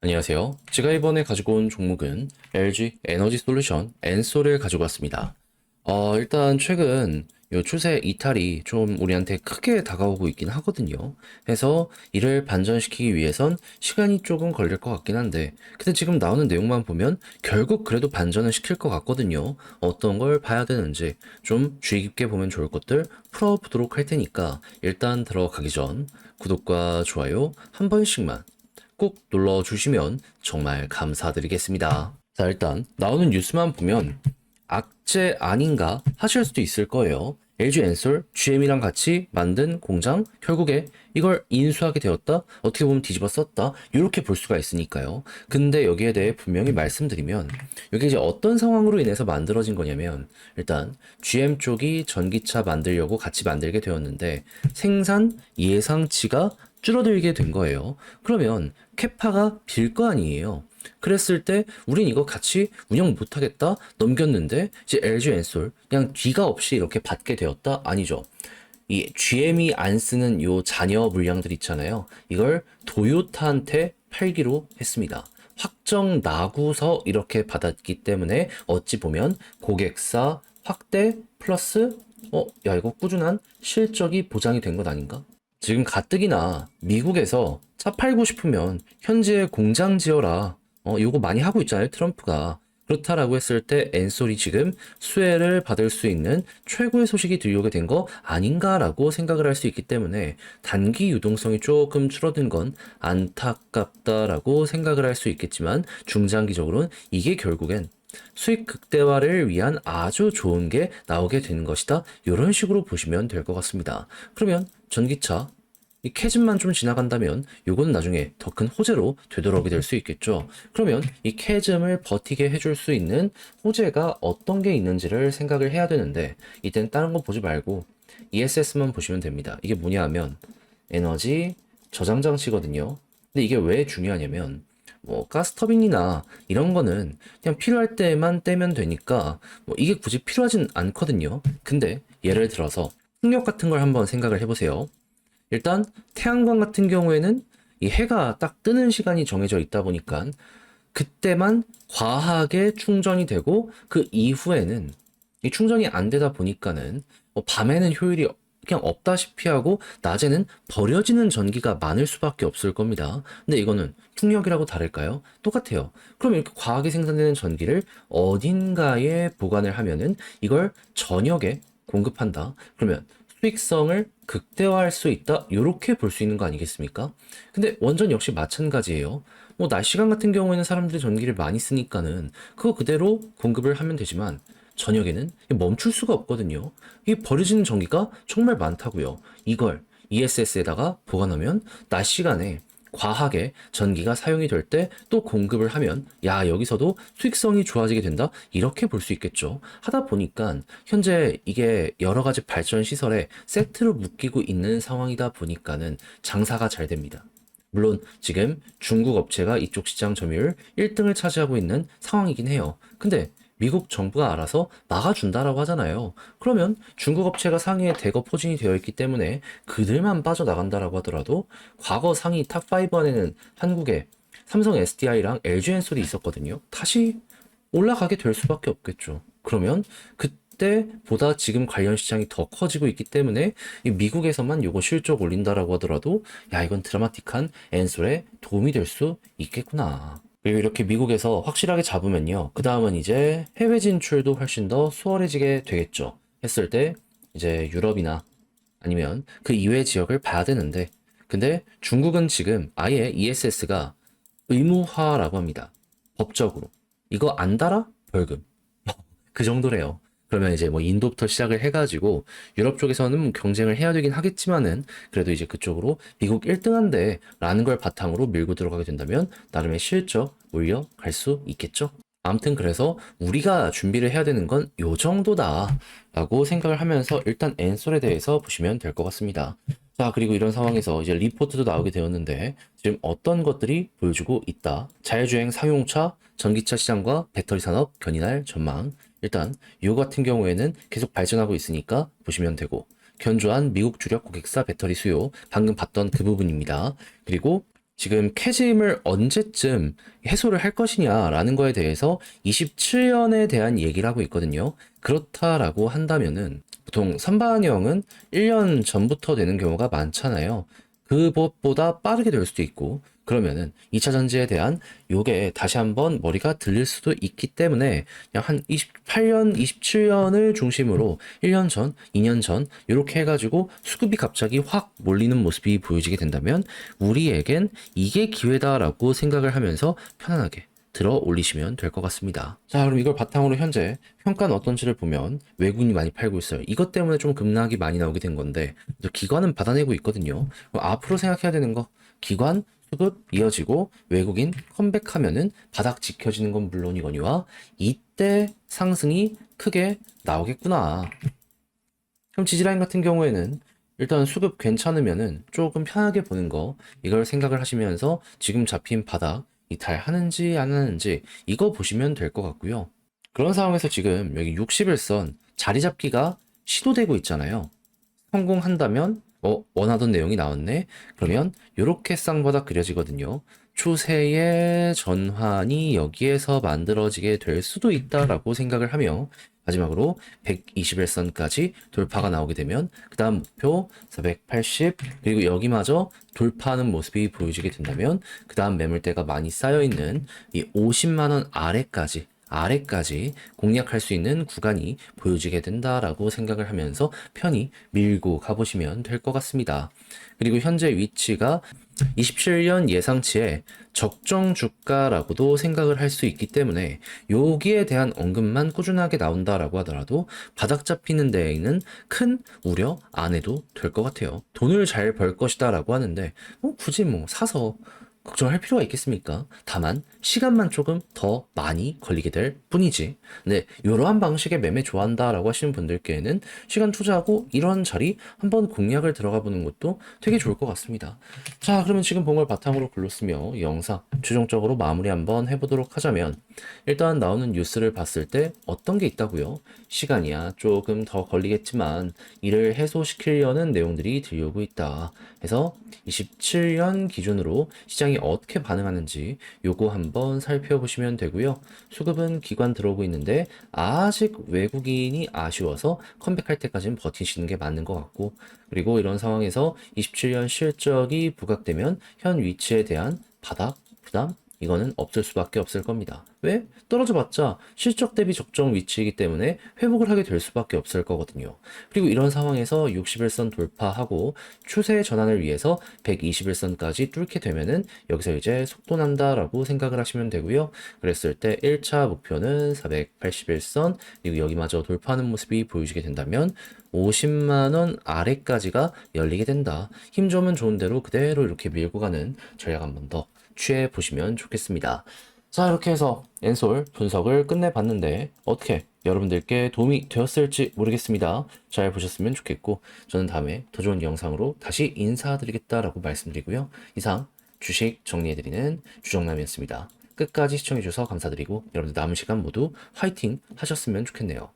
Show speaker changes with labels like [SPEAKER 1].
[SPEAKER 1] 안녕하세요. 제가 이번에 가지고 온 종목은 LG 에너지 솔루션 엔솔을 가지고 왔습니다. 일단 최근 요 추세 이탈이 좀 우리한테 크게 다가오고 있긴 하거든요. 그래서 이를 반전시키기 위해선 시간이 조금 걸릴 것 같긴 한데, 근데 지금 나오는 내용만 보면 결국 그래도 반전을 시킬 것 같거든요. 어떤 걸 봐야 되는지 좀 주의 깊게 보면 좋을 것들 풀어보도록 할 테니까 일단 들어가기 전 구독과 좋아요 한 번씩만 꼭 눌러주시면 정말 감사드리겠습니다. 자, 일단 나오는 뉴스만 보면 악재 아닌가 하실 수도 있을 거예요. LG 엔솔, GM이랑 같이 만든 공장, 결국에 이걸 인수하게 되었다? 어떻게 보면 뒤집어 썼다? 이렇게 볼 수가 있으니까요. 근데 여기에 대해 분명히 말씀드리면, 이게 이제 어떤 상황으로 인해서 만들어진 거냐면, 일단 GM 쪽이 전기차 만들려고 같이 만들게 되었는데, 생산 예상치가 줄어들게 된 거예요. 그러면 캐파가 빌 거 아니에요. 그랬을 때 우린 이거 같이 운영 못하겠다 넘겼는데 이제 LG 엔솔 그냥 뒤가 없이 이렇게 받게 되었다? 아니죠. 이 GM이 안 쓰는 요 잔여 물량들 있잖아요. 이걸 도요타한테 팔기로 했습니다. 확정 나고서 이렇게 받았기 때문에 어찌 보면 고객사 확대 플러스 야 이거 꾸준한 실적이 보장이 된 것 아닌가? 지금 가뜩이나 미국에서 차 팔고 싶으면 현지에 공장 지어라. 요거 많이 하고 있잖아요, 트럼프가. 그렇다라고 했을 때 엔솔이 지금 수혜를 받을 수 있는 최고의 소식이 들려오게 된 거 아닌가라고 생각을 할 수 있기 때문에 단기 유동성이 조금 줄어든 건 안타깝다라고 생각을 할 수 있겠지만 중장기적으로는 이게 결국엔 수익 극대화를 위한 아주 좋은 게 나오게 되는 것이다. 이런 식으로 보시면 될 것 같습니다. 그러면 전기차 이 캐즘만 좀 지나간다면 요거는 나중에 더 큰 호재로 되돌아오게 될 수 있겠죠. 그러면 이 캐즘을 버티게 해줄 수 있는 호재가 어떤 게 있는지를 생각을 해야 되는데 이땐 다른 거 보지 말고 ESS만 보시면 됩니다. 이게 뭐냐 하면 에너지 저장 장치거든요. 근데 이게 왜 중요하냐면 뭐 가스터빈이나 이런 거는 그냥 필요할 때만 떼면 되니까 뭐 이게 굳이 필요하진 않거든요. 근데 예를 들어서 풍력 같은 걸 한번 생각을 해보세요. 일단 태양광 같은 경우에는 이 해가 딱 뜨는 시간이 정해져 있다 보니까 그때만 과하게 충전이 되고 그 이후에는 이 충전이 안 되다 보니까는 밤에는 효율이 그냥 없다시피 하고 낮에는 버려지는 전기가 많을 수밖에 없을 겁니다. 근데 이거는 풍력이라고 다를까요? 똑같아요. 그럼 이렇게 과하게 생산되는 전기를 어딘가에 보관을 하면은 이걸 저녁에 공급한다. 그러면 수익성을 극대화할 수 있다. 이렇게 볼 수 있는 거 아니겠습니까? 근데 원전 역시 마찬가지예요. 뭐 낮 시간 같은 경우에는 사람들이 전기를 많이 쓰니까는 그거 그대로 공급을 하면 되지만 저녁에는 멈출 수가 없거든요. 이 버려지는 전기가 정말 많다고요. 이걸 ESS에다가 보관하면 낮 시간에 과하게 전기가 사용이 될 때 또 공급을 하면 야 여기서도 수익성이 좋아지게 된다 이렇게 볼 수 있겠죠. 하다 보니까 현재 이게 여러 가지 발전 시설에 세트로 묶이고 있는 상황이다 보니까는 장사가 잘 됩니다. 물론 지금 중국 업체가 이쪽 시장 점유율 1등을 차지하고 있는 상황이긴 해요. 근데 미국 정부가 알아서 막아준다라고 하잖아요. 그러면 중국 업체가 상위에 대거 포진이 되어 있기 때문에 그들만 빠져나간다라고 하더라도 과거 상위 탑5 안에는 한국에 삼성 SDI랑 LG 엔솔이 있었거든요. 다시 올라가게 될 수밖에 없겠죠. 그러면 그때보다 지금 관련 시장이 더 커지고 있기 때문에 이 미국에서만 요거 실적 올린다라고 하더라도 야 이건 드라마틱한 엔솔에 도움이 될 수 있겠구나. 그리고 이렇게 미국에서 확실하게 잡으면요. 그 다음은 이제 해외 진출도 훨씬 더 수월해지게 되겠죠. 했을 때 이제 유럽이나 아니면 그 이외의 지역을 봐야 되는데 근데 중국은 지금 아예 ESS가 의무화라고 합니다. 법적으로. 이거 안 달아? 벌금. 그 정도래요. 그러면 이제 뭐 인도부터 시작을 해가지고 유럽 쪽에서는 경쟁을 해야 되긴 하겠지만은 그래도 이제 그쪽으로 미국 1등한데 라는 걸 바탕으로 밀고 들어가게 된다면 나름의 실적 올려갈 수 있겠죠. 아무튼 그래서 우리가 준비를 해야 되는 건 요 정도다 라고 생각을 하면서 일단 엔솔에 대해서 보시면 될 것 같습니다. 자, 그리고 이런 상황에서 이제 리포트도 나오게 되었는데 지금 어떤 것들이 보여주고 있다. 자율주행 상용차, 전기차 시장과 배터리 산업 견인할 전망. 일단 요 같은 경우에는 계속 발전하고 있으니까 보시면 되고 견조한 미국 주력 고객사 배터리 수요 방금 봤던 그 부분입니다. 그리고 지금 캐즘을 언제쯤 해소를 할 것이냐라는 거에 대해서 27년에 대한 얘기를 하고 있거든요. 그렇다라고 한다면은 보통 선반영은 1년 전부터 되는 경우가 많잖아요. 그것보다 빠르게 될 수도 있고, 그러면은 2차 전지에 대한 요게 다시 한번 머리가 들릴 수도 있기 때문에 그냥 한 28년, 27년을 중심으로 1년 전, 2년 전 이렇게 해가지고 수급이 갑자기 확 몰리는 모습이 보여지게 된다면 우리에겐 이게 기회다라고 생각을 하면서 편안하게 들어 올리시면 될 것 같습니다. 자, 그럼 이걸 바탕으로 현재 평가는 어떤지를 보면 외국인이 많이 팔고 있어요. 이것 때문에 좀 급락이 많이 나오게 된 건데 또 기관은 받아내고 있거든요. 그럼 앞으로 생각해야 되는 거 기관 수급 이어지고 외국인 컴백하면은 바닥 지켜지는 건 물론이거니와 이때 상승이 크게 나오겠구나. 그럼 지지라인 같은 경우에는 일단 수급 괜찮으면은 조금 편하게 보는 거 이걸 생각을 하시면서 지금 잡힌 바닥 이탈하는지 안 하는지 이거 보시면 될 것 같고요. 그런 상황에서 지금 여기 61선 자리 잡기가 시도되고 있잖아요. 성공한다면 원하던 내용이 나왔네. 그러면 이렇게 쌍바닥 그려지거든요. 추세의 전환이 여기에서 만들어지게 될 수도 있다라고 생각을 하며 마지막으로 121선까지 돌파가 나오게 되면 그 다음 목표 480 그리고 여기마저 돌파하는 모습이 보여지게 된다면 그 다음 매물대가 많이 쌓여있는 이 50만원 아래까지 공략할 수 있는 구간이 보여지게 된다라고 생각을 하면서 편히 밀고 가보시면 될 것 같습니다. 그리고 현재 위치가 27년 예상치의 적정 주가라고도 생각을 할 수 있기 때문에 여기에 대한 언급만 꾸준하게 나온다라고 하더라도 바닥 잡히는 데에는 큰 우려 안 해도 될 것 같아요. 돈을 잘 벌 것이다라고 하는데 굳이 사서 걱정할 필요가 있겠습니까? 다만 시간만 조금 더 많이 걸리게 될 뿐이지. 네, 이러한 방식의 매매 좋아한다라고 하시는 분들께는 시간 투자하고 이런 자리 한번 공략을 들어가 보는 것도 되게 좋을 것 같습니다. 자, 그러면 지금 본 걸 바탕으로 글로쓰며 영상 최종적으로 마무리 한번 해보도록 하자면 일단 나오는 뉴스를 봤을 때 어떤 게 있다고요? 시간이야 조금 더 걸리겠지만 이를 해소시키려는 내용들이 들려오고 있다. 그래서 27년 기준으로 시장이 어떻게 반응하는지 요거 한번 살펴보시면 되고요. 수급은 기관 들어오고 있는데 아직 외국인이 아쉬워서 컴백할 때까지는 버티시는 게 맞는 것 같고 그리고 이런 상황에서 27년 실적이 부각되면 현 위치에 대한 바닥, 부담 이거는 없을 수밖에 없을 겁니다. 왜? 떨어져 봤자 실적 대비 적정 위치이기 때문에 회복을 하게 될 수밖에 없을 거거든요. 그리고 이런 상황에서 61선 돌파하고 추세 전환을 위해서 121선까지 뚫게 되면은 여기서 이제 속도 난다라고 생각을 하시면 되고요. 그랬을 때 1차 목표는 481선 그리고 여기마저 돌파하는 모습이 보여지게 된다면 50만원 아래까지가 열리게 된다. 힘 좋으면 좋은 대로 그대로 이렇게 밀고 가는 전략 한번 더 취해 보시면 좋겠습니다. 자, 이렇게 해서 엔솔 분석을 끝내봤는데 어떻게 여러분들께 도움이 되었을지 모르겠습니다. 잘 보셨으면 좋겠고 저는 다음에 더 좋은 영상으로 다시 인사드리겠다라고 말씀드리고요. 이상 주식 정리해드리는 주정남이었습니다. 끝까지 시청해주셔서 감사드리고 여러분들 남은 시간 모두 화이팅 하셨으면 좋겠네요.